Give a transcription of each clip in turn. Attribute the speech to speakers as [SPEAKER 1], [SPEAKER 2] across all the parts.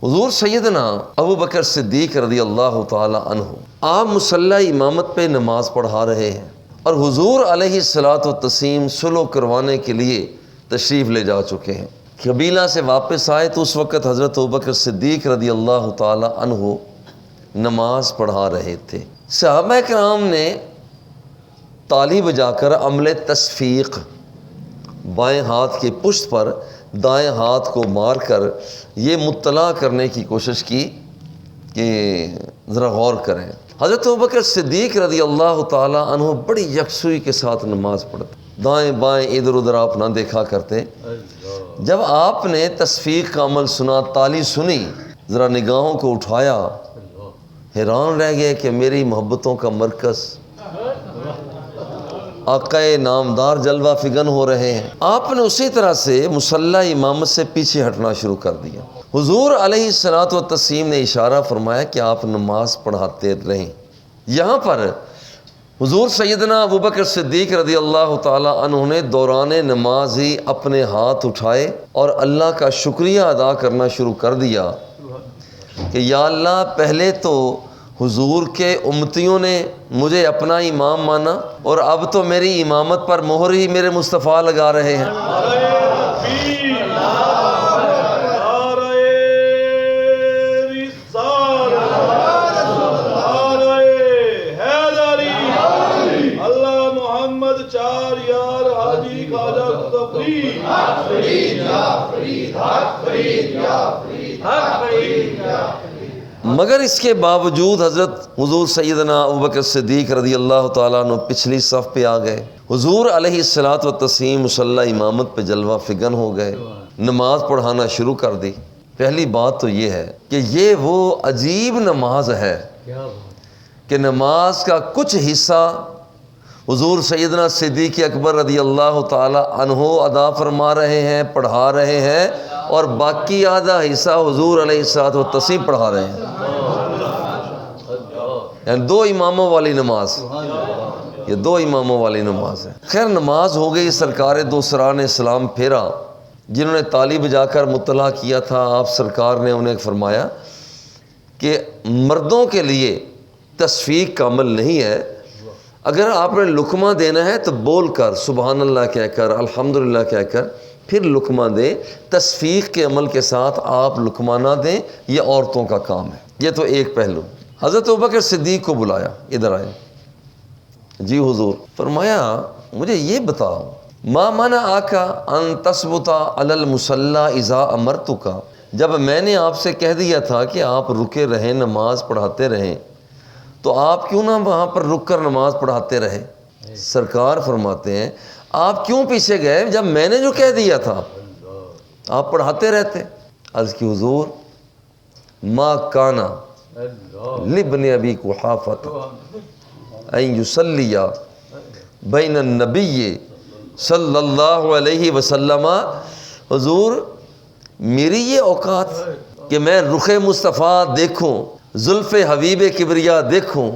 [SPEAKER 1] حضور سیدنا ابو بکر صدیق رضی اللہ تعالی عنہ آپ مصلی امامت پہ نماز پڑھا رہے ہیں، اور حضور علیہ الصلاۃ والتسلیم صلح کروانے کے لیے تشریف لے جا چکے ہیں۔ قبیلہ سے واپس آئے تو اس وقت حضرت ابو بکر صدیق رضی اللہ تعالی عنہ نماز پڑھا رہے تھے۔ صحابہ کرام نے تالی بجا کر عمل تصفیق، بائیں ہاتھ کی پشت پر دائیں ہاتھ کو مار کر یہ مطلع کرنے کی کوشش کی کہ ذرا غور کریں۔ حضرت ابوبکر صدیق رضی اللہ تعالی عنہ بڑی یکسوئی کے ساتھ نماز پڑھتے، دائیں بائیں ادھر ادھر آپ نہ دیکھا کرتے۔ جب آپ نے تصفیق کا عمل سنا، تالی سنی، ذرا نگاہوں کو اٹھایا، حیران رہ گئے کہ میری محبتوں کا مرکز آقا نامدار جلوہ فگن ہو رہے ہیں۔ آپ نے اسی طرح سے مصلی امامت سے پیچھے ہٹنا شروع کر دیا۔ حضور علیہ الصلاۃ والتسلیم نے اشارہ فرمایا کہ آپ نماز پڑھاتے رہیں۔ یہاں پر حضور سیدنا ابوبکر صدیق رضی اللہ تعالی عنہ نے دوران نماز ہی اپنے ہاتھ اٹھائے اور اللہ کا شکریہ ادا کرنا شروع کر دیا کہ یا اللہ، پہلے تو حضور کے امتیوں نے مجھے اپنا امام مانا، اور اب تو میری امامت پر مہر ہی میرے مصطفیٰ لگا رہے ہیں۔ مگر اس کے باوجود حضرت حضور سیدنا ابوبکر صدیق رضی اللہ تعالیٰ عنہ پچھلی صف پہ آ گئے۔ حضور علیہ الصلاۃ والتسلیم مصلی امامت پہ جلوہ فگن ہو گئے، نماز پڑھانا شروع کر دی۔ پہلی بات تو یہ ہے کہ یہ وہ عجیب نماز ہے کہ نماز کا کچھ حصہ حضور سیدنا صدیق اکبر رضی اللہ تعالی عنہ ادا فرما رہے ہیں، پڑھا رہے ہیں، اور باقی آدھا حصہ حضور علیہ الصلوۃ والتسلیم پڑھا رہے ہیں۔ یعنی دو اماموں والی نماز، یہ دو اماموں والی نماز ہے۔ خیر نماز ہو گئی، سرکار دو سرا نے سلام پھیرا۔ جنہوں نے تالی بجا کر مطلع کیا تھا، آپ سرکار نے انہیں فرمایا کہ مردوں کے لیے تصفیق کا عمل نہیں ہے، اگر آپ نے لقمہ دینا ہے تو بول کر سبحان اللہ کہہ کر الحمدللہ کہہ کر پھر لقمہ دیں، تصفیق کے عمل کے ساتھ آپ لقمہ نہ دیں، یہ عورتوں کا کام ہے۔ یہ تو ایک پہلو۔ حضرت ابوبکر صدیق کو بلایا، ادھر آئے۔ جی حضور، فرمایا مجھے یہ بتاؤ، ما منعک ان تثبت علی المصلی اذا امرتک، جب میں نے آپ سے کہہ دیا تھا کہ آپ رکے رہیں، نماز پڑھاتے رہیں، تو آپ کیوں نہ وہاں پر رک کر نماز پڑھاتے رہے؟ سرکار فرماتے ہیں آپ کیوں پیچھے گئے جب میں نے جو کہہ دیا تھا آپ پڑھاتے رہتے۔ عرض کی حضور ما کانا لابن ابی قحافۃ ان یصلی بین النبی صلی اللہ علیہ وسلم، حضور میری یہ اوقات کہ میں رخ مصطفیٰ دیکھوں، زلف حبیب کبریا دیکھوں،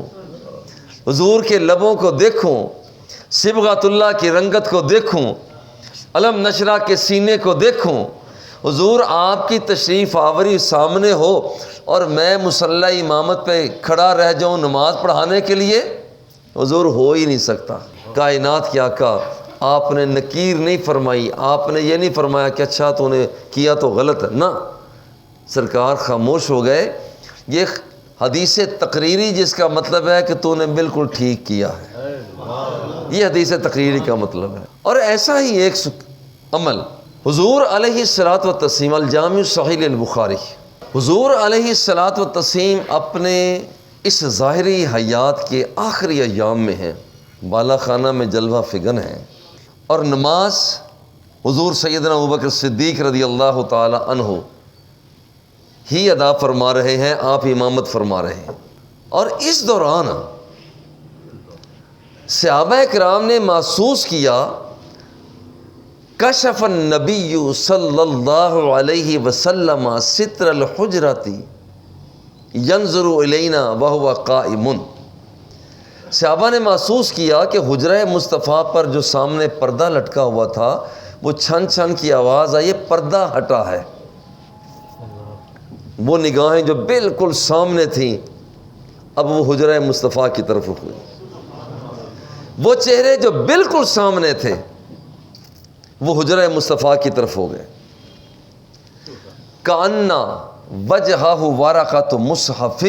[SPEAKER 1] حضور کے لبوں کو دیکھوں، صبغۃ اللہ کی رنگت کو دیکھوں، علم نشرہ کے سینے کو دیکھوں، حضور آپ کی تشریف آوری سامنے ہو اور میں مصلی امامت پہ کھڑا رہ جاؤں نماز پڑھانے کے لیے؟ حضور ہو ہی نہیں سکتا۔ کائنات کے آقا آپ نے نکیر نہیں فرمائی، آپ نے یہ نہیں فرمایا کہ اچھا تو نے کیا تو غلط ہے، نہ، سرکار خاموش ہو گئے۔ یہ حدیث تقریری جس کا مطلب ہے کہ تو نے بالکل ٹھیک کیا ہے، یہ حدیث تقریری کا مطلب ہے۔ اور ایسا ہی ایک عمل حضور علیہ الصلوۃ والتسلیم، الجامع الصحیح للبخاری، حضور علیہ الصلوۃ والتسلیم اپنے اس ظاہری حیات کے آخری ایام میں ہیں، بالا خانہ میں جلوہ فگن ہیں، اور نماز حضور سیدنا ابوبکر صدیق رضی اللہ تعالی عنہ ہی ادا فرما رہے ہیں، آپ امامت فرما رہے ہیں۔ اور اس دوران صحابہ کرام نے محسوس کیا کشف النبی صلی اللہ علیہ وسلم ستر الحجرۃ ینظر الینا وہو قائم، صحابہ نے محسوس کیا کہ حجرہ مصطفیٰ پر جو سامنے پردہ لٹکا ہوا تھا وہ چھن چھن کی آواز آئی، پردہ ہٹا ہے۔ وہ نگاہیں جو بالکل سامنے تھیں اب وہ حجرہ مصطفیٰ کی طرف رخ ہوئی. وہ چہرے جو بالکل سامنے تھے وہ حجرہ مصطفیٰ کی طرف ہو گئے. کأنہ وجہہ ورقۃ مصحف،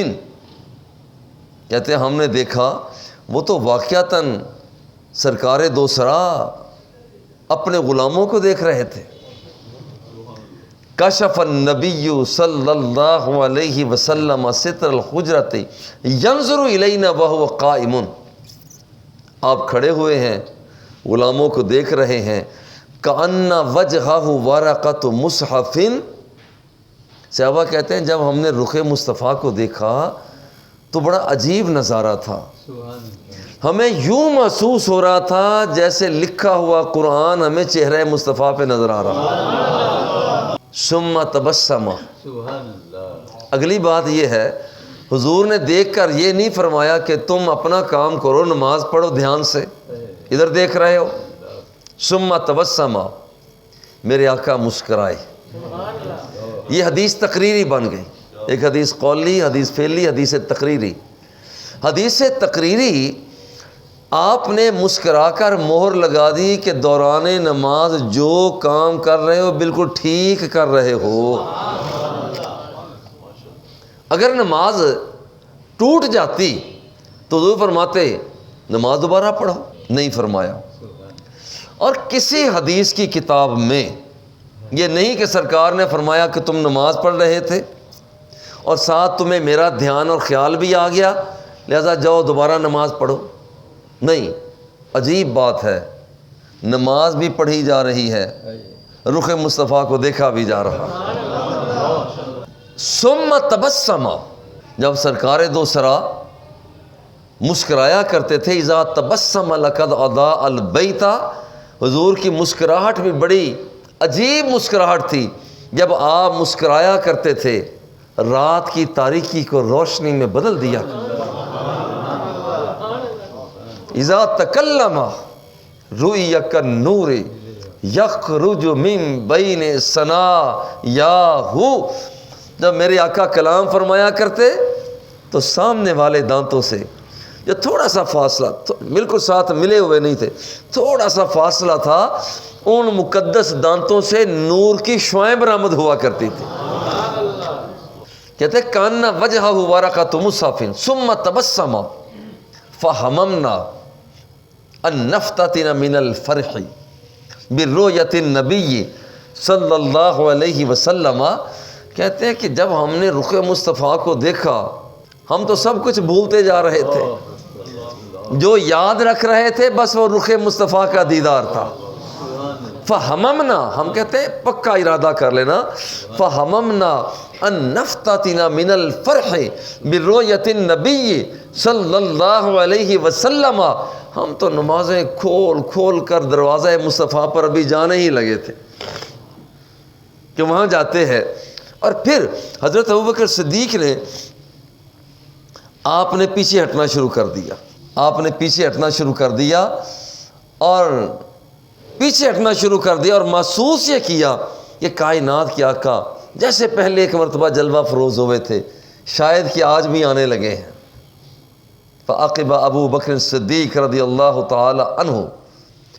[SPEAKER 1] کہتے ہیں ہم نے دیکھا وہ تو واقعتاً سرکار دوسرا اپنے غلاموں کو دیکھ رہے تھے. کشف النبی صلی اللہ علیہ وسلم ستر الحجرۃ ینظر الینا وہو قائم. آپ کھڑے ہوئے ہیں، غلاموں کو دیکھ رہے ہیں. کأن وجہہ ورقۃ مصحف. صحابہ کہتے ہیں جب ہم نے رخ مصطفیٰ کو دیکھا تو بڑا عجیب نظارہ تھا. ہمیں یوں محسوس ہو رہا تھا جیسے لکھا ہوا قرآن ہمیں چہرہ مصطفیٰ پہ نظر آ رہا. ثم تبسم. اگلی بات یہ ہے، حضور نے دیکھ کر یہ نہیں فرمایا کہ تم اپنا کام کرو، نماز پڑھو دھیان سے، ادھر دیکھ رہے ہو. ثم تبسم، میرے آقا مسکرائے. یہ حدیث تقریری بن گئی. ایک حدیث قولی، حدیث فعلی، حدیث تقریری. حدیث تقریری آپ نے مسکرا کر مہر لگا دی کہ دوران نماز جو کام کر رہے ہو بالکل ٹھیک کر رہے ہو. اگر نماز ٹوٹ جاتی تو حضور فرماتے نماز دوبارہ پڑھو، نہیں فرمایا. اور کسی حدیث کی کتاب میں یہ نہیں کہ سرکار نے فرمایا کہ تم نماز پڑھ رہے تھے اور ساتھ تمہیں میرا دھیان اور خیال بھی آ گیا لہذا جاؤ دوبارہ نماز پڑھو. نہیں، عجیب بات ہے، نماز بھی پڑھی جا رہی ہے، رخ مصطفیٰ کو دیکھا بھی جا رہا. ثم تبسم، جب سرکار دو سرا مسکرایا کرتے تھے. اذا تبسم لقد اضاء البیت، حضور کی مسکراہٹ بھی بڑی عجیب مسکراہٹ تھی. جب آپ مسکرایا کرتے تھے رات کی تاریکی کو روشنی میں بدل دیا. اذا تکلم رؤی کالنور یخرج من بین ثنایاہ، جب میرے آقا کلام فرمایا کرتے تو سامنے والے دانتوں سے جو تھوڑا سا فاصلہ، بالکل ساتھ ملے ہوئے نہیں تھے، تھوڑا سا فاصلہ تھا، ان مقدس دانتوں سے نور کی شعائیں برآمد ہوا کرتی تھی. کہتے کان وجہہ ورقۃ مصحف ثم تبسم فہممنا ان نفتتن من الفرح برؤیت النبی صلی اللہ علیہ وسلم. کہتے ہیں کہ جب ہم نے رخ مصطفیٰ کو دیکھا ہم تو سب کچھ بھولتے جا رہے تھے، جو یاد رکھ رہے تھے بس وہ رخ مصطفیٰ کا دیدار تھا. فہممنا، ہم کہتے ہیں پکا ارادہ کر لینا، فہممنا ان نفتتن من الفرح برؤیت النبی صلی اللہ علیہ وسلم. ہم تو نمازیں کھول کھول کر دروازہ مصطفیٰ پر ابھی جانے ہی لگے تھے کہ وہاں جاتے ہیں. اور پھر حضرت ابوبکر صدیق نے آپ نے پیچھے ہٹنا شروع کر دیا. آپ نے پیچھے ہٹنا شروع کر دیا اور پیچھے ہٹنا شروع کر دیا اور محسوس یہ کیا کہ کائنات کے آقا جیسے پہلے ایک مرتبہ جلوہ فروز ہوئے تھے شاید کہ آج بھی آنے لگے ہیں. فعقب ابو بکر صدیق رضی اللہ تعالی عنہ،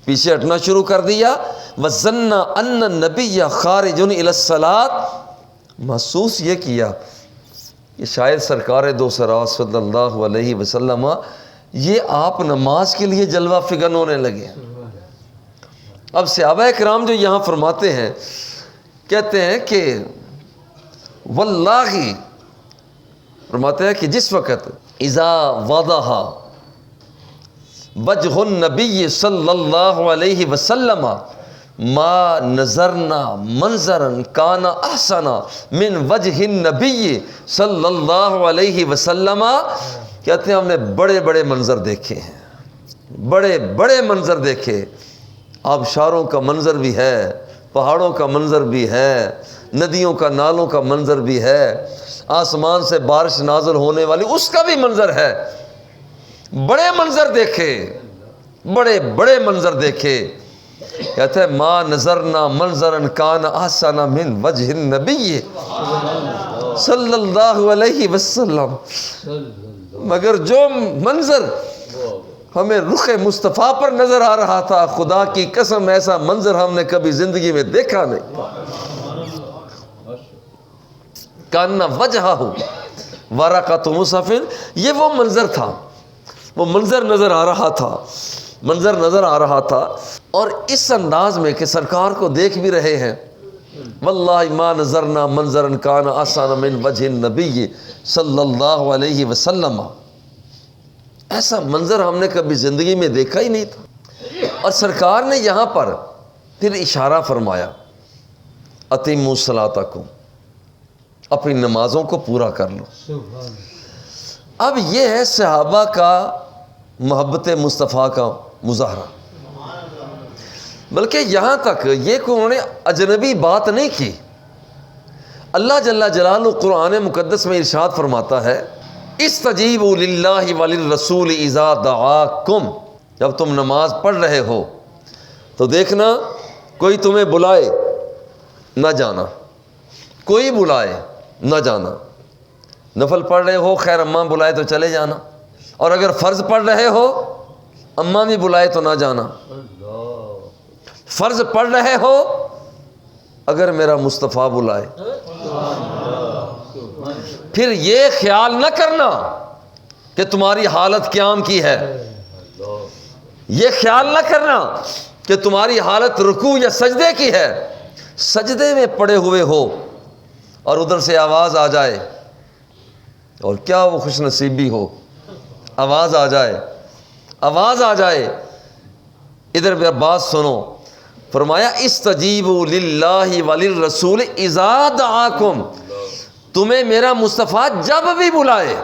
[SPEAKER 1] پیچھے ہٹنا شروع کر دیا. وظن ان النبی خارج الی الصلاۃ، محسوس یہ کیا کہ شاید سرکار دو سرا صلی اللہ علیہ وسلم یہ آپ نماز کے لیے جلوہ فگن ہونے لگے. اب صحابہ کرام جو یہاں فرماتے ہیں، کہتے ہیں کہ واللہ، فرماتے ہیں کہ جس وقت اذا وضح وجہ النبی صلی اللہ علیہ وسلم ما نظرنا منظرا کان احسن من وجہ النبی صلی اللہ علیہ وسلم. کہتے ہیں ہم نے بڑے بڑے منظر دیکھے ہیں، بڑے بڑے منظر دیکھے. آبشاروں کا منظر بھی ہے، پہاڑوں کا منظر بھی ہے، ندیوں کا نالوں کا منظر بھی ہے، آسمان سے بارش نازل ہونے والی اس کا بھی منظر ہے. بڑے منظر دیکھے، بڑے بڑے منظر دیکھے. کہتے ہیں ما نظرنا منظرا کان احسن من وجہ النبی صلی اللہ علیہ وسلم، مگر جو منظر ہمیں رخ مصطفیٰ پر نظر آ رہا تھا، خدا کی قسم ایسا منظر ہم نے کبھی زندگی میں دیکھا نہیں. کان وجہہ ورقۃ مصحف، یہ وہ منظر تھا، وہ منظر نظر آ رہا تھا، منظر نظر آ رہا تھا. اور اس انداز میں کہ سرکار کو دیکھ بھی رہے ہیں. واللہ ما نظرنا منظرا کان احسن من وجہ النبی صلی اللہ علیہ وسلم، ایسا منظر ہم نے کبھی زندگی میں دیکھا ہی نہیں تھا. اور سرکار نے یہاں پر پھر اشارہ فرمایا، اتموا صلاتکم، اپنی نمازوں کو پورا کر لو. اب یہ ہے صحابہ کا محبت مصطفیٰ کا مظاہرہ. بلکہ یہاں تک یہ کہ انہوں نے اجنبی بات نہیں کی. اللہ جل جلالہ قرآن مقدس میں ارشاد فرماتا ہے، استجیبوا للہ وللرسول اذا دعاکم، جب تم نماز پڑھ رہے ہو تو دیکھنا کوئی تمہیں بلائے نہ جانا، کوئی بلائے نہ جانا. نفل پڑھ رہے ہو، خیر اماں بلائے تو چلے جانا، اور اگر فرض پڑھ رہے ہو اماں بھی بلائے تو نہ جانا. فرض پڑھ رہے ہو اگر میرا مصطفیٰ بلائے. پھر یہ خیال نہ کرنا کہ تمہاری حالت قیام کی ہے، یہ خیال نہ کرنا کہ تمہاری حالت رکوع یا سجدے کی ہے. سجدے میں پڑے ہوئے ہو اور ادھر سے آواز آ جائے، اور کیا وہ خوش نصیبی ہو، آواز آ جائے، آواز آ جائے، ادھر بھی بات سنو. فرمایا استجیبوا للہ وللرسول اذا دعاکم، تمہیں میرا مصطفیٰ جب بھی بلائے،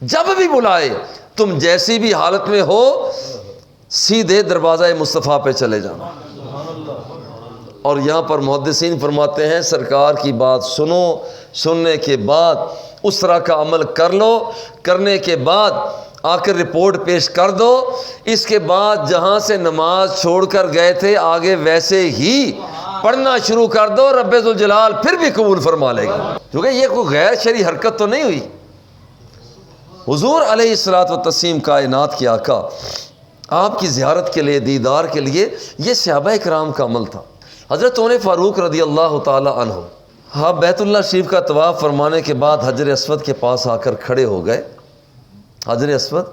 [SPEAKER 1] جب بھی بلائے، تم جیسی بھی حالت میں ہو سیدھے دروازہ مصطفیٰ پہ چلے جانا. اور یہاں پر محدثین فرماتے ہیں سرکار کی بات سنو، سننے کے بعد اس طرح کا عمل کر لو، کرنے کے بعد آ کر رپورٹ پیش کر دو. اس کے بعد جہاں سے نماز چھوڑ کر گئے تھے آگے ویسے ہی پڑھنا شروع کر دو، رب ذوالجلال پھر بھی قبول فرما لے گا. کیونکہ یہ کوئی غیر شرعی حرکت تو نہیں ہوئی. حضور علیہ الصلوۃ والتسلیم کائنات کے آقا، آپ کی زیارت کے لیے، دیدار کے لیے یہ صحابہ کرام کا عمل تھا. حضرت عمر فاروق رضی اللہ تعالی عنہ آپ بیت اللہ شریف کا طواف فرمانے کے بعد حجر اسود کے پاس آ کر کھڑے ہو گئے. حجر اسود،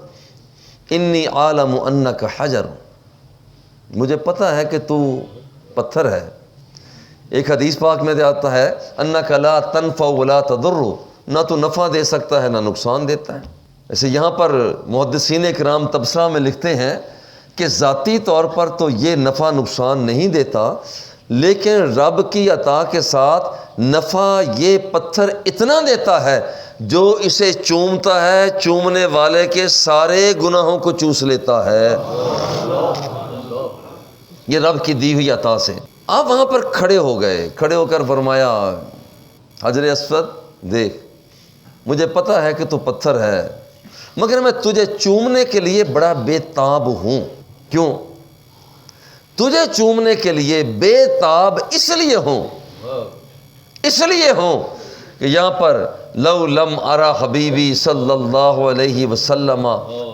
[SPEAKER 1] انی عالم انک حجر، مجھے پتہ ہے کہ تو پتھر ہے. ایک حدیث پاک میں آتا ہے انک لا تنفع ولا تضر، نہ تو نفع دے سکتا ہے نہ نقصان دیتا ہے. ایسے یہاں پر محدثین کرام تبصرہ میں لکھتے ہیں کہ ذاتی طور پر تو یہ نفع نقصان نہیں دیتا، لیکن رب کی عطا کے ساتھ نفع یہ پتھر اتنا دیتا ہے جو اسے چومتا ہے چومنے والے کے سارے گناہوں کو چوس لیتا ہے، یہ رب کی دی ہوئی عطا سے. آپ وہاں پر کھڑے ہو گئے، کھڑے ہو کر فرمایا حجر اسود دیکھ، مجھے پتہ ہے کہ تو پتھر ہے، مگر میں تجھے چومنے کے لیے بڑا بے تاب ہوں. کیوں؟ تجھے چومنے کے لیے بے تاب اس لیے ہوں کہ یہاں پر لو لم ارا حبیبی صلی اللہ علیہ وسلم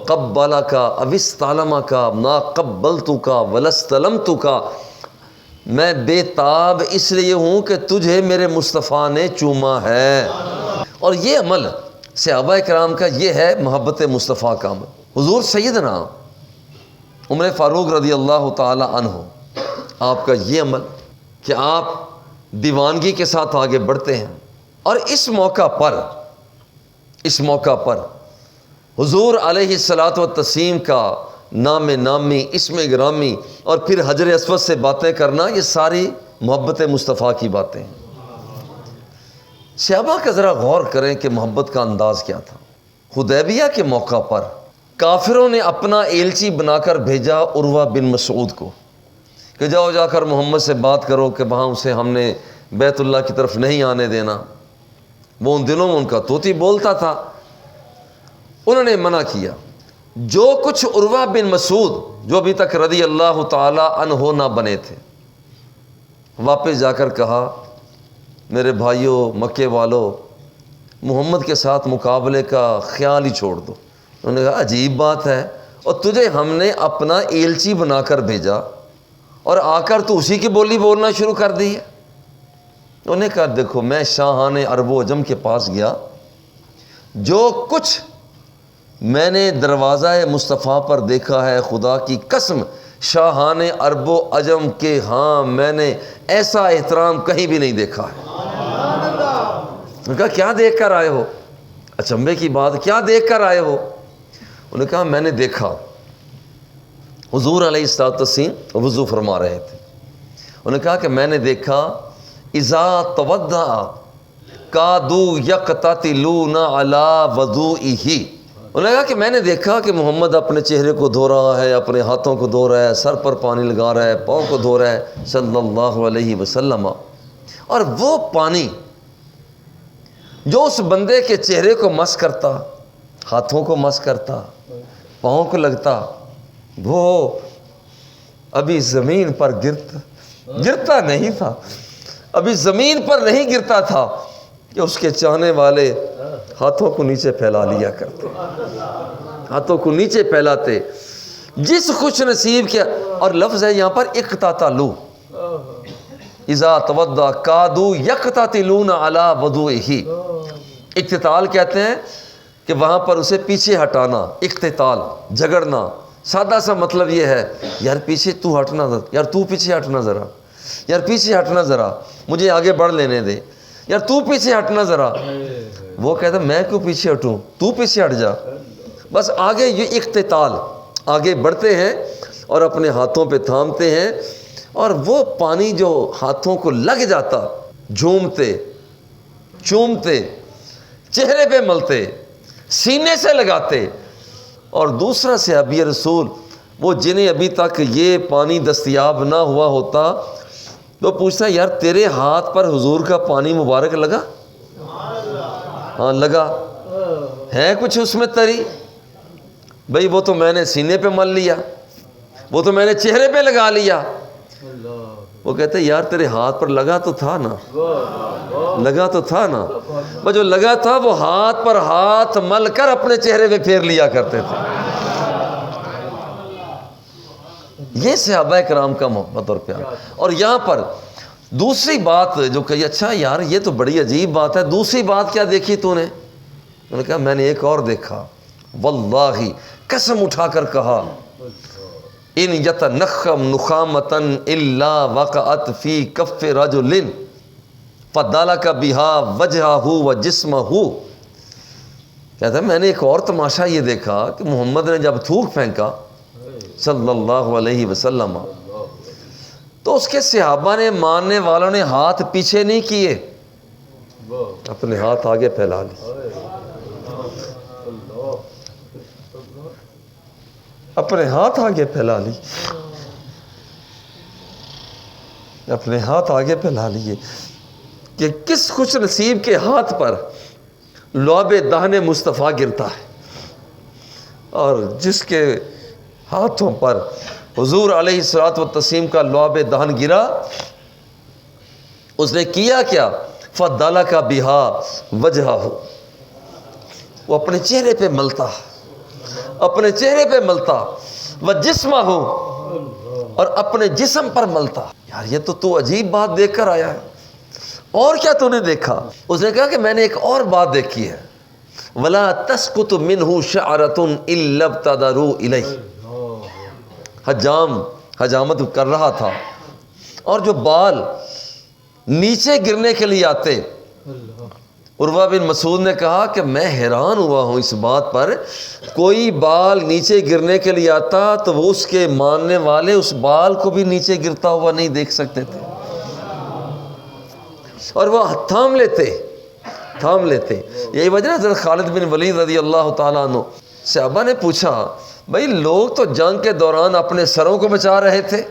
[SPEAKER 1] قبلک او استلمک ما قبلتک ولا استلمتک، میں بے تاب اس لیے ہوں کہ تجھے میرے مصطفیٰ نے چوما ہے. اور یہ عمل صحابہ کرام کا یہ ہے محبت مصطفیٰ کا عمل. حضور سیدنا عمر فاروق رضی اللہ تعالی عنہ، آپ کا یہ عمل کہ آپ دیوانگی کے ساتھ آگے بڑھتے ہیں. اور اس موقع پر حضور علیہ الصلوۃ والتسلیم کا نام نامی، اسم گرامی اور پھر حجر اسود سے باتیں کرنا، یہ ساری محبت مصطفیٰ کی باتیں ہیں. صحابہ کا ذرا غور کریں کہ محبت کا انداز کیا تھا. حدیبیہ کے موقع پر کافروں نے اپنا ایلچی بنا کر بھیجا عروہ بن مسعود کو کہ جاؤ جا کر محمد سے بات کرو کہ وہاں اسے ہم نے بیت اللہ کی طرف نہیں آنے دینا. وہ ان دنوں میں ان کا طوطی بولتا تھا، انہوں نے منع کیا. جو کچھ عروہ بن مسعود جو ابھی تک رضی اللہ تعالی عنہ نہ بنے تھے، واپس جا کر کہا میرے بھائیوں مکے والوں، محمد کے ساتھ مقابلے کا خیال ہی چھوڑ دو۔ انہوں نے کہا عجیب بات ہے، اور تجھے ہم نے اپنا ایلچی بنا کر بھیجا اور آ کر تو اسی کی بولی بولنا شروع کر دی ہے۔ انہوں نے کہا دیکھو میں شاہان عرب و عجم کے پاس گیا، جو کچھ میں نے دروازہ مصطفیٰ پر دیکھا ہے، خدا کی قسم شاہان عرب و عجم کے ہاں میں نے ایسا احترام کہیں بھی نہیں دیکھا ہے۔ انہوں نے کہا کیا دیکھ کر آئے ہو؟ اچنبے کی بات، کیا دیکھ کر آئے ہو؟ انہوں نے کہا میں نے دیکھا حضور علیہ الصلوۃ وضو فرما رہے تھے۔ انہوں نے کہا کہ میں نے دیکھا اذا تودع کادوا یقتتلون علی وضوئہ۔ انہوں نے کہا کہ میں نے دیکھا کہ محمد اپنے چہرے کو دھو رہا ہے، اپنے ہاتھوں کو دھو رہا ہے، سر پر پانی لگا رہا ہے، پاؤں کو دھو رہا ہے صلی اللہ علیہ وسلم، اور وہ پانی جو اس بندے کے چہرے کو مس کرتا، ہاتھوں کو مس کرتا، پاؤں کو لگتا، وہ ابھی زمین پر گرتا نہیں تھا، ابھی زمین پر نہیں گرتا تھا کہ اس کے چاہنے والے ہاتھوں کو نیچے پھیلا لیا کرتے، ہاتھوں کو نیچے پھیلاتے۔ جس خوش نصیب کے، اور لفظ ہے یہاں پر اقتتلوا، اذا تودع کادوا یقتتلون علی وضوئہ۔ اقتتال کہتے ہیں کہ وہاں پر اسے پیچھے ہٹانا، اقتتال جھگڑنا۔ سادہ سا مطلب یہ ہے یار پیچھے تو ہٹنا، یار تو پیچھے ہٹنا ذرا، یار پیچھے ہٹنا ذرا، مجھے آگے بڑھ لینے دے، یار تو پیچھے ہٹنا ذرا۔ وہ کہتا میں کیوں پیچھے ہٹوں، تو پیچھے ہٹ جا۔ بس آگے یہ اقتتال، آگے بڑھتے ہیں اور اپنے ہاتھوں پہ تھامتے ہیں، اور وہ پانی جو ہاتھوں کو لگ جاتا، جھومتے چومتے، چہرے پہ ملتے، سینے سے لگاتے۔ اور دوسرا صحابی رسول، وہ جنہیں ابھی تک یہ پانی دستیاب نہ ہوا ہوتا، تو پوچھتا یار تیرے ہاتھ پر حضور کا پانی مبارک لگا؟ ہاں لگا ہے، کچھ اس میں تری؟ بھئی وہ تو میں نے سینے پہ مل لیا، وہ تو میں نے چہرے پہ لگا لیا۔ وہ کہتے یار تیرے ہاتھ پر لگا تو تھا نا، لگا تو تھا نا۔ وہ جو لگا تھا وہ ہاتھ پر ہاتھ مل کر اپنے چہرے پہ پھیر لیا کرتے تھے۔ یہ صحابہ کرام کا محبت اور پیار۔ اور یہاں پر دوسری بات جو کہی، اچھا یار یہ تو بڑی عجیب بات ہے، دوسری بات کیا دیکھی تو نے؟ انہوں نے کہا میں نے ایک اور دیکھا، واللہ قسم اٹھا کر کہا، ان یتنخم نخامتن الا وقعت فی کف رجل فدلک بها وجہہ وجسمہ۔ کہتا ہے میں نے ایک اور تماشا یہ دیکھا کہ محمد نے جب تھوک پھینکا صلی اللہ علیہ وسلم، تو اس کے صحابہ نے، ماننے والوں نے ہاتھ پیچھے نہیں کیے، اپنے ہاتھ آگے پھیلا لی، اپنے ہاتھ آگے پھیلا لی، اپنے ہاتھ آگے پھیلا لیے۔ کہ کس خوش نصیب کے ہاتھ پر لعاب دہن مصطفیٰ گرتا ہے، اور جس کے ہاتھوں پر حضور علیہ الصلوۃ والتسلیم کا لعاب دہن گرا، اس نے کیا کیا؟ فدلک بها وجہہ، وہ اپنے چہرے پہ ملتا، اپنے چہرے پہ ملتا، وجسمہ، اور اپنے جسم پر ملتا۔ یار یہ تو عجیب بات دیکھ کر آیا ہے، اور کیا تو نے دیکھا؟ اس نے کہا کہ میں نے ایک اور بات دیکھی ہے، ولا تسقط منہ شعرۃ الا ابتدروا الیہ۔ حجامت کر رہا تھا، اور جو بال نیچے گرنے کے لیے آتے، عروہ بن مسعود نے کہا کہ میں حیران ہوا ہوں اس بات پر، کوئی بال نیچے گرنے کے لیے آتا تو وہ اس کے ماننے والے اس بال کو بھی نیچے گرتا ہوا نہیں دیکھ سکتے تھے، اور وہ تھام لیتے۔ یہی وجہ حضرت خالد بن ولید رضی اللہ تعالیٰ عنہ، صحابہ نے پوچھا بھائی لوگ تو جنگ کے دوران اپنے سروں کو بچا رہے تھے،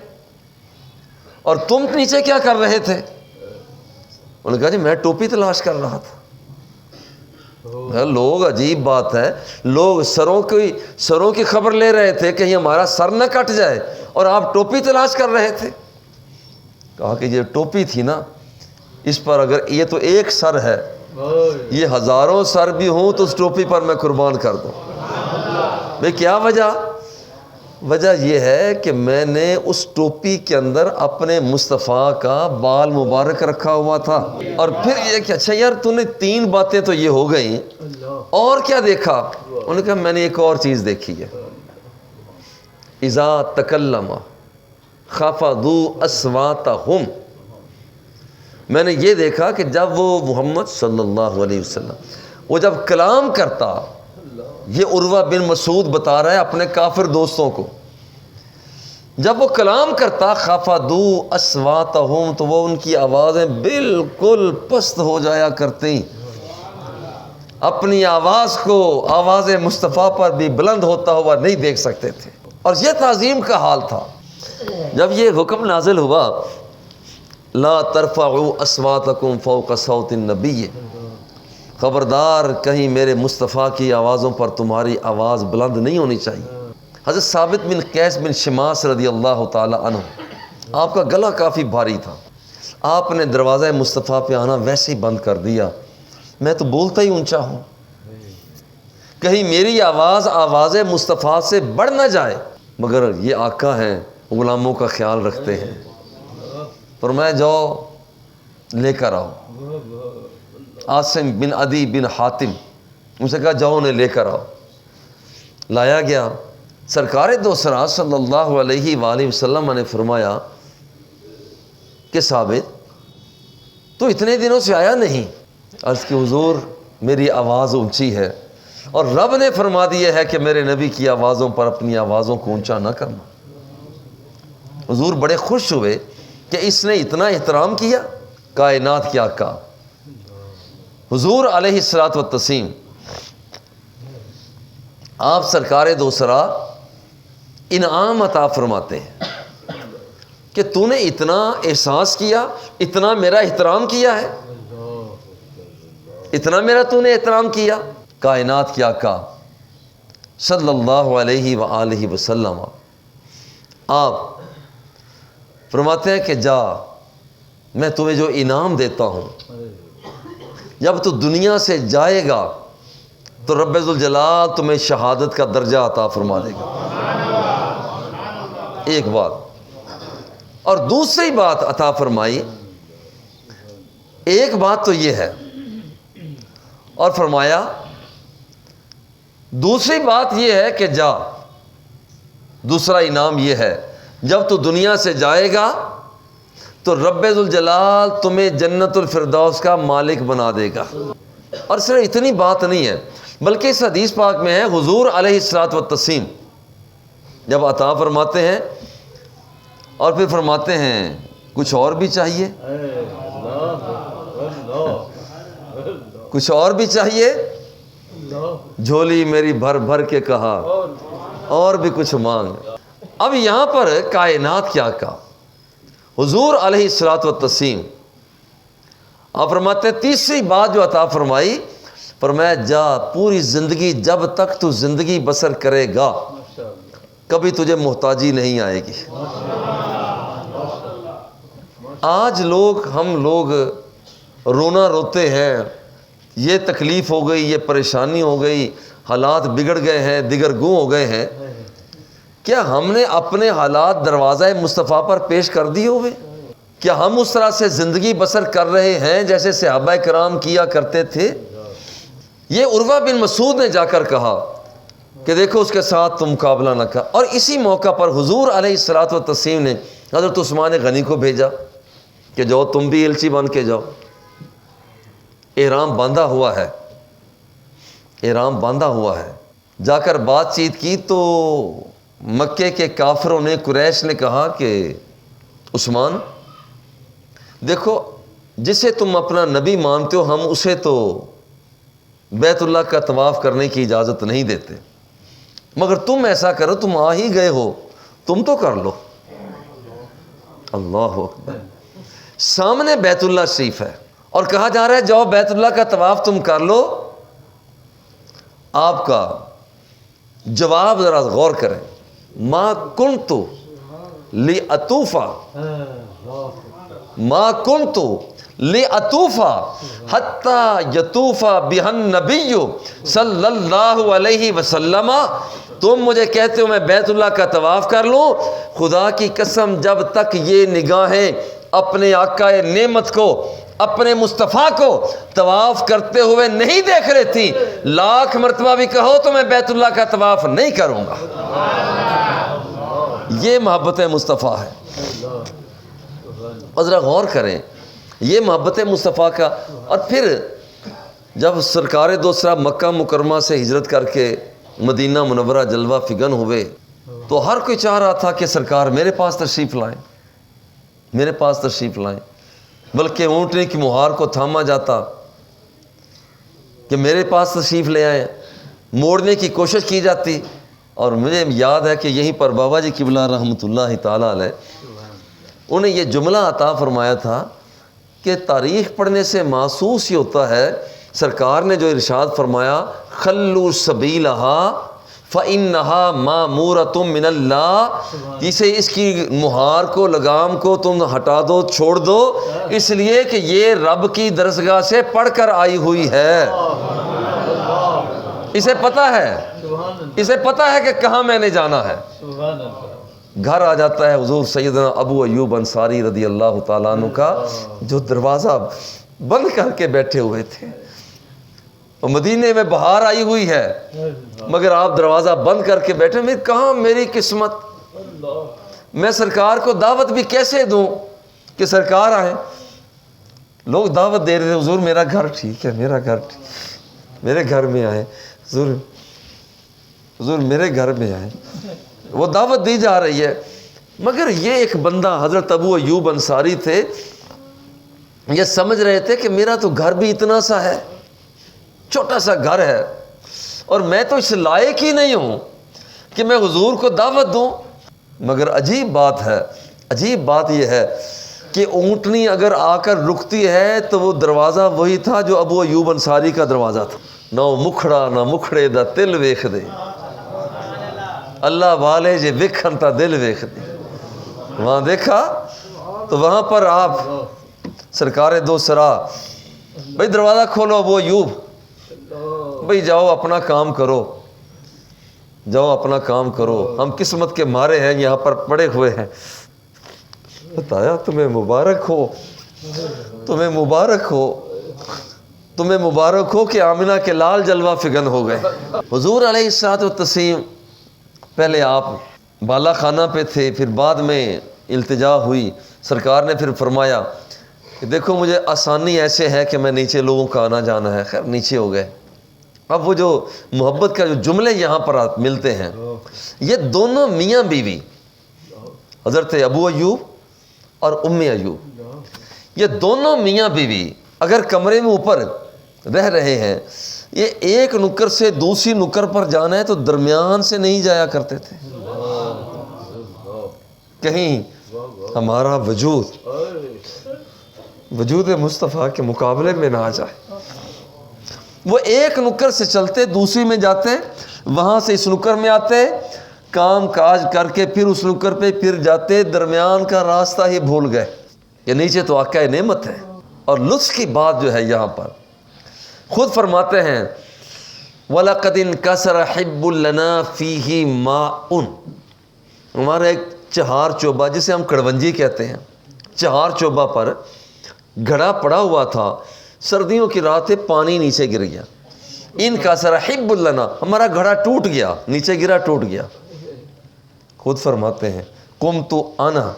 [SPEAKER 1] اور تم نیچے کیا کر رہے تھے؟ انہوں نے کہا جی میں ٹوپی تلاش کر رہا تھا۔ لوگ، عجیب بات ہے، لوگ سروں کی خبر لے رہے تھے کہیں ہمارا سر نہ کٹ جائے، اور آپ ٹوپی تلاش کر رہے تھے۔ کہا کہ یہ ٹوپی تھی نا، اس پر اگر یہ تو ایک سر ہے، یہ ہزاروں سر بھی ہوں تو اس ٹوپی پر میں قربان کر دوں۔ میں کیا وجہ یہ ہے کہ میں نے اس ٹوپی کے اندر اپنے مصطفیٰ کا بال مبارک رکھا ہوا تھا۔ اور پھر یہ کہ اچھا یار تو نے 3 باتیں تو یہ ہو گئیں، اور کیا دیکھا؟ انہوں نے کہا میں نے ایک اور چیز دیکھی ہے، اذا تکلم خفضوا اصواتہم، میں نے یہ دیکھا کہ جب وہ محمد صلی اللہ علیہ وسلم وہ جب کلام کرتا، یہ عروہ بن مسعود بتا رہا ہے اپنے کافر دوستوں کو، جب وہ کلام کرتا خفضوا اصواتہم تو وہ ان کی آوازیں بالکل پست ہو جایا کرتی، اپنی آواز کو آواز مصطفیٰ پر بھی بلند ہوتا ہوا نہیں دیکھ سکتے تھے۔ اور یہ تعظیم کا حال تھا۔ جب یہ حکم نازل ہوا لا ترفعوا اصواتکم فوق صوت النبی، خبردار کہیں میرے مصطفیٰ کی آوازوں پر تمہاری آواز بلند نہیں ہونی چاہیے۔ حضرت ثابت بن قیس بن شماس رضی اللہ تعالی عنہ، آپ کا گلا کافی بھاری تھا، آپ نے دروازہ مصطفیٰ پہ آنا ویسے ہی بند کر دیا۔ میں تو بولتا ہی اونچا ہوں، کہیں میری آواز مصطفیٰ سے بڑھ نہ جائے، مگر یہ آقا ہیں، غلاموں کا خیال رکھتے ہیں۔ فرمایا جاؤ لے کر آؤ۔ عاصم بن عدی بن حاتم ان سے کہا جاؤ انہیں لے کر آؤ۔ لایا گیا، سرکار دو سرا صلی اللہ علیہ وآلہ وسلم نے فرمایا کہ ثابت تو اتنے دنوں سے آیا نہیں؟ عرض کی حضور میری آواز اونچی ہے، اور رب نے فرما دیا ہے کہ میرے نبی کی آوازوں پر اپنی آوازوں کو اونچا نہ کرنا۔ حضور بڑے خوش ہوئے کہ اس نے اتنا احترام کیا کائنات کے آقا حضور علیہ الصلوۃ والتسلیم۔ آپ سرکار دو سرا انعام عطا فرماتے ہیں کہ تو نے اتنا احساس کیا، اتنا میرا احترام کیا ہے، اتنا میرا تو نے احترام کیا۔ کائنات کے آقا صلی اللہ علیہ وآلہ وسلم آپ فرماتے ہیں کہ جا میں تمہیں جو انعام دیتا ہوں، جب تو دنیا سے جائے گا تو رب ذوالجلال تمہیں شہادت کا درجہ عطا فرما دے گا۔ ایک بات، اور دوسری بات عطا فرمائی، ایک بات تو یہ ہے، اور فرمایا دوسری بات یہ ہے کہ جا، دوسرا انعام یہ ہے جب تو دنیا سے جائے گا تو رب ذوالجلال تمہیں جنت الفردوس کا مالک بنا دے گا۔ اور صرف اتنی بات نہیں ہے، بلکہ اس حدیث پاک میں ہے حضور علیہ الصلوۃ والتسلیم جب عطا فرماتے ہیں اور پھر فرماتے ہیں کچھ اور بھی چاہیے، کچھ اور بھی چاہیے، جھولی میری بھر بھر کے کہا اور بھی کچھ مانگ۔ اب یہاں پر کائنات کیا کہا حضور علیہ الصلوۃ والتسلیم، آپ فرماتے ہیں تیسری بات جو عطا فرمائی، فرمایا جا پوری زندگی جب تک تو زندگی بسر کرے گا کبھی تجھے محتاجی نہیں آئے گی۔ آج ہم لوگ رونا روتے ہیں، یہ تکلیف ہو گئی، یہ پریشانی ہو گئی، حالات بگڑ گئے ہیں، دیگر گوں ہو گئے ہیں، کیا ہم نے اپنے حالات دروازہ مصطفیٰ پر پیش کر دیے ہوئے؟ کیا ہم اس طرح سے زندگی بسر کر رہے ہیں جیسے صحابہ کرام کیا کرتے تھے؟ یہ عروہ بن مسعود نے جا کر کہا کہ دیکھو اس کے ساتھ تم مقابلہ نہ کر، اور اسی موقع پر حضور علیہ الصلوۃ والتسلیم نے حضرت عثمان غنی کو بھیجا کہ جاؤ تم بھی ایلچی بن کے جاؤ، احرام باندھا ہوا ہے، احرام باندھا ہوا ہے۔ جا کر بات چیت کی تو مکے کے کافروں نے، قریش نے کہا کہ عثمان دیکھو جسے تم اپنا نبی مانتے ہو ہم اسے تو بیت اللہ کا طواف کرنے کی اجازت نہیں دیتے، مگر تم ایسا کرو، تم آ ہی گئے ہو تم تو کر لو۔ اللہ اکبر، سامنے بیت اللہ شریف ہے اور کہا جا رہا ہے جاؤ بیت اللہ کا طواف تم کر لو۔ آپ کا جواب ذرا غور کریں، ما کنت لِأَطُوفَ حَتَّى يَطُوفَ بِهَا النَّبِيُّ صلی اللہ علیہ وسلم، تم مجھے کہتے ہو میں بیت اللہ کا طواف کر لوں، خدا کی قسم جب تک یہ نگاہیں اپنے آقا نعمت کو، اپنے مصطفیٰ کو طواف کرتے ہوئے نہیں دیکھ رہی تھی، لاکھ مرتبہ بھی کہو تو میں بیت اللہ کا طواف نہیں کروں گا۔ یہ محبت مصطفیٰ ہے۔ اور ذرا غور کریں، یہ محبت مصطفیٰ کا۔ اور پھر جب سرکار دو سرا مکہ مکرمہ سے ہجرت کر کے مدینہ منورہ جلوہ فگن ہوئے تو ہر کوئی چاہ رہا تھا کہ سرکار میرے پاس تشریف لائیں، میرے پاس تشریف لائیں، بلکہ اونٹنے کی مہار کو تھاما جاتا کہ میرے پاس تشریف لے آئیں، موڑنے کی کوشش کی جاتی۔ اور مجھے یاد ہے کہ یہیں پر بابا جی قبلہ رحمۃ اللہ تعالیٰ علیہ انہیں یہ جملہ عطا فرمایا تھا کہ تاریخ پڑھنے سے محسوس ہی ہوتا ہے، سرکار نے جو ارشاد فرمایا خلو سبیلہا فإنہا مامورۃ من اللہ، جسے اس کی مہار کو، لگام کو تم ہٹا دو، چھوڑ دو، اس لیے کہ یہ رب کی درسگاہ سے پڑھ کر آئی ہوئی ہے۔ اسے پتہ ہے، اسے پتہ ہے کہ کہاں میں نے جانا ہے۔ گھر آ جاتا ہے حضور سیدنا ابو ایوب انصاری رضی اللہ تعالیٰ عنہ کا، جو دروازہ بند کر کے بیٹھے ہوئے تھے، اور مدینے میں بہار آئی ہوئی ہے مگر آپ دروازہ بند کر کے بیٹھے۔ میں کہاں میری قسمت، میں سرکار کو دعوت بھی کیسے دوں کہ سرکار آئیں؟ لوگ دعوت دے رہے تھے، حضور میرا گھر ٹھیک ہے، میرا گھر ٹھیک، میرے گھر میں آئیں، حضور میرے گھر میں آئیں، وہ دعوت دی جا رہی ہے۔ مگر یہ ایک بندہ حضرت ابو ایوب انصاری تھے، یہ سمجھ رہے تھے کہ میرا تو گھر بھی اتنا سا ہے، چھوٹا سا گھر ہے، اور میں تو اس لائق ہی نہیں ہوں کہ میں حضور کو دعوت دوں۔ مگر عجیب بات ہے، عجیب بات یہ ہے کہ اونٹنی اگر آ کر رکتی ہے تو وہ دروازہ وہی تھا جو ابو ایوب انصاری کا دروازہ تھا۔ نہ مکھڑا نہ مکھڑے دا دل ویکھ دے، اللہ والے جے ویکھن تا دل ویکھ دے۔ وہاں دیکھا تو وہاں پر آپ سرکار دو سرا، بھائی دروازہ کھولو ابو ایوب، بھائی جاؤ اپنا کام کرو، جاؤ اپنا کام کرو، ہم قسمت کے مارے ہیں یہاں پر پڑے ہوئے ہیں۔ بتایا تمہیں مبارک ہو، تمہیں مبارک ہو، تمہیں مبارک ہو کہ آمنہ کے لال جلوہ فگن ہو گئے۔ حضور علیہ الصلوۃ والتسلیم پہلے آپ بالا خانہ پہ تھے، پھر بعد میں التجا ہوئی، سرکار نے پھر فرمایا کہ دیکھو مجھے آسانی ایسے ہے کہ میں نیچے لوگوں کا آنا جانا ہے، خیر نیچے ہو گئے۔ اب وہ جو محبت کا جو جملے یہاں پر ملتے ہیں، یہ دونوں میاں بیوی حضرت ابو ایوب اور ام ایوب، یہ دونوں میاں بیوی اگر کمرے میں اوپر رہ رہے ہیں، یہ ایک نکر سے دوسری نکر پر جانا ہے تو درمیان سے نہیں جایا کرتے تھے، کہیں ہمارا وجود مصطفیٰ کے مقابلے میں نہ آ جائے۔ وہ ایک نکر سے چلتے دوسری میں جاتے، وہاں سے اس نکر میں آتے، کام کاج کر کے پھر اس نکر پہ پھر جاتے، درمیان کا راستہ ہی بھول گئے۔ یہ نیچے تو آقا نعمت ہے۔ اور لطف کی بات جو ہے یہاں پر خود فرماتے ہیں وَلَقَدْ انْكَسَرَ حِبٌّ لَنَا فِيهِ مَاءٌ، ہمارا ایک چہار چوبہ جسے ہم کڑونجی کہتے ہیں، چہار چوبہ پر گھڑا پڑا ہوا تھا، سردیوں کی رات ہے، پانی نیچے گر گیا۔ انْكَسَرَ حِبٌّ لَنَا، ہمارا گھڑا ٹوٹ گیا، نیچے گرا ٹوٹ گیا۔ خود فرماتے ہیں قُمْتُ أَنَا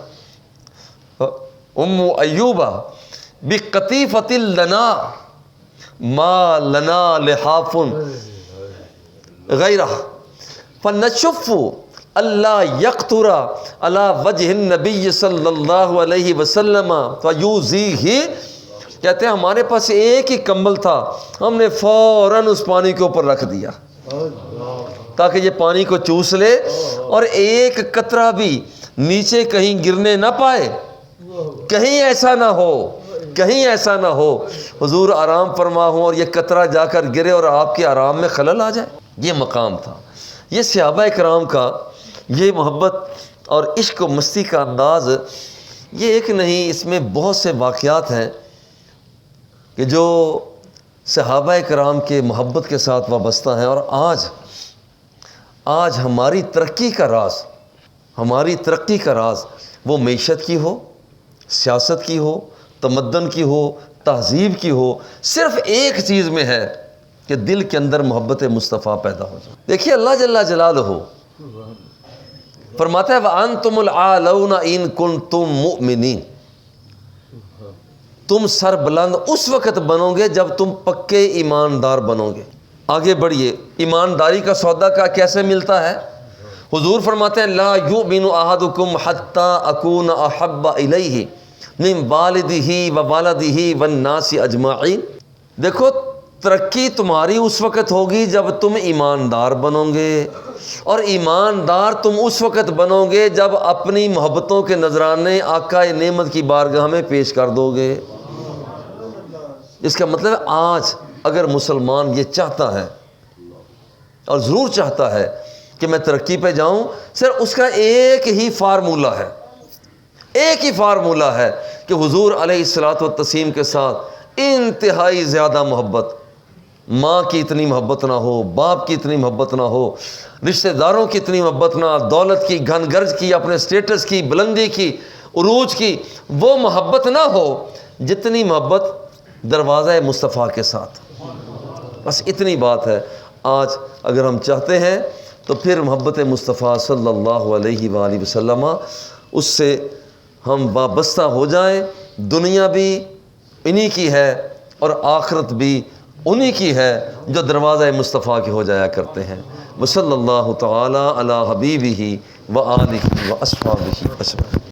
[SPEAKER 1] ام ایوبہ بقطیفۃ لنا ما لنا لحاف غیرہ فنشف اللہ یقطر علی وجہ النبی صلی اللہ علیہ وسلم فیوزیہ، کہتے ہیں ہمارے پاس ایک ہی کمبل تھا، ہم نے فوراً اس پانی کے اوپر رکھ دیا تاکہ یہ پانی کو چوس لے اور ایک قطرہ بھی نیچے کہیں گرنے نہ پائے، کہیں ایسا نہ ہو، کہیں ایسا نہ ہو حضور آرام فرما ہوں اور یہ قطرہ جا کر گرے اور آپ کے آرام میں خلل آ جائے۔ یہ مقام تھا، یہ صحابہ کرام کا یہ محبت اور عشق و مستی کا انداز، یہ ایک نہیں، اس میں بہت سے واقعات ہیں۔ کہ جو صحابہ کرام کے محبت کے ساتھ وابستہ ہیں، اور آج ہماری ترقی کا راز وہ معیشت کی ہو، سیاست کی ہو، تمدن کی ہو، تہذیب کی ہو، صرف ایک چیز میں ہے کہ دل کے اندر محبت مصطفیٰ پیدا ہو جائے۔ دیکھیے اللہ جل جلالہ فرماتا ہے وَأَنْتُمُ الْعَالَوْنَ إِن كُنْتُم مُؤْمِنِينَ، تم سر بلند اس وقت بنو گے جب تم پکے ایماندار بنو گے۔ آگے بڑھیے، ایمانداری کا سودا کا کیسے ملتا ہے؟ حضور فرماتے ہیں لا یؤمن احدکم حتی اکون احب الیہ من والدہ ووالدہ والناس اجمعین۔ دیکھو ترقی تمہاری اس وقت ہوگی جب تم ایماندار بنو گے، اور ایماندار تم اس وقت بنو گے جب اپنی محبتوں کے نذرانے آقا نعمت کی بارگاہ میں پیش کر دو گے۔ اس کا مطلب آج اگر مسلمان یہ چاہتا ہے اور ضرور چاہتا ہے کہ میں ترقی پہ جاؤں، صرف اس کا ایک ہی فارمولہ ہے کہ حضور علیہ الصلوۃ والتسلیم کے ساتھ انتہائی زیادہ محبت، ماں کی اتنی محبت نہ ہو، باپ کی اتنی محبت نہ ہو، رشتہ داروں کی اتنی محبت نہ، دولت کی، گھن گرج کی، اپنے سٹیٹس کی، بلندی کی، عروج کی وہ محبت نہ ہو جتنی محبت دروازہ مصطفیٰ کے ساتھ۔ بس اتنی بات ہے۔ آج اگر ہم چاہتے ہیں تو پھر محبت مصطفیٰ صلی اللہ علیہ وآلہ وسلم اس سے ہم وابستہ ہو جائیں۔ دنیا بھی انہی کی ہے اور آخرت بھی انہی کی ہے جو دروازہ مصطفیٰ کے ہو جایا کرتے ہیں۔ وصلی اللہ تعالی علی حبیبہ وآلہ واصحابہ اجمعین۔